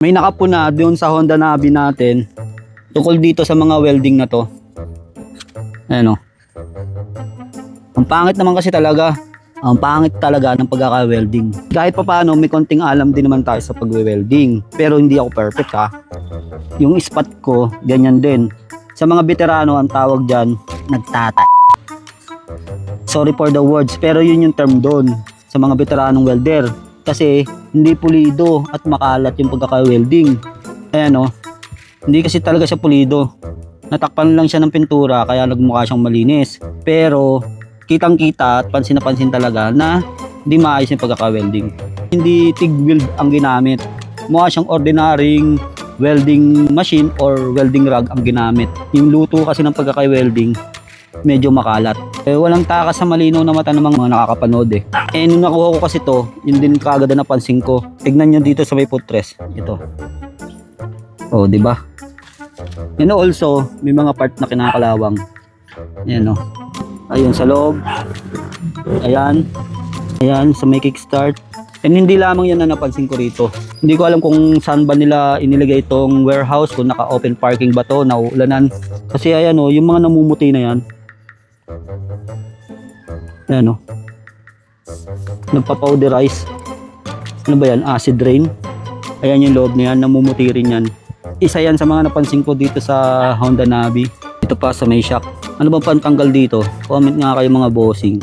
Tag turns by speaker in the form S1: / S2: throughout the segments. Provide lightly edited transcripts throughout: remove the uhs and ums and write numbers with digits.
S1: May nakapuna doon sa Honda Navi natin tungkol dito sa mga welding na to. Ayan o. Ang pangit naman kasi talaga. Ang pangit talaga ng pagkaka-welding. Kahit pa paano may konting alam din naman tayo sa pag-welding. Pero hindi ako perfect ha. Yung spot ko, ganyan din. Sa mga veterano ang tawag dyan, nagtata. Sorry for the words, pero yun yung term doon sa mga veteranong welder. Kasi hindi pulido at makalat yung pagkaka-welding. Ayan o. Hindi kasi talaga siya pulido. Natakpan lang siya ng pintura kaya nagmukha siyang malinis. Pero kitang-kita at pansin na pansin talaga na hindi maayos yung pagkaka-welding. Hindi TIG weld ang ginamit. Mukha siyang ordinaryong welding machine or welding rod ang ginamit. Yung luto kasi ng pagkaka-welding medyo makalat. Walang takas sa malinaw na mata ng mga nakakapanood eh. Nung nakuha ko kasi to, yun din kagad na napansin ko. Tignan nyo dito sa may footrest. Ito. Oh, di ba? And also, may mga part na kinakalawang. Ayan o. Ayun sa loob. Ayan. Ayan sa may kickstart. And hindi lamang yan na napansin ko rito. Hindi ko alam kung saan ba nila inilagay itong warehouse. Kung naka-open parking ba to, nauulanan. Kasi ayan o, yung mga namumuti na yan. Ayan o. Nagpa-powderize. Ano ba yan? Acid rain. Ayan yung loob na yan. Namumuti rin yan. Isa yan sa mga napansin ko dito sa Honda Navi. Ito pa sa may shock. Ano bang pantanggal dito? Comment nga kayo mga bossing.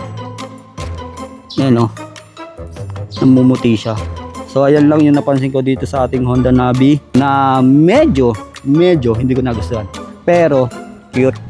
S1: Ayan o. Namumuti siya. So ayan lang yung napansin ko dito sa ating Honda Navi na medyo hindi ko nagustuhan. Pero cute.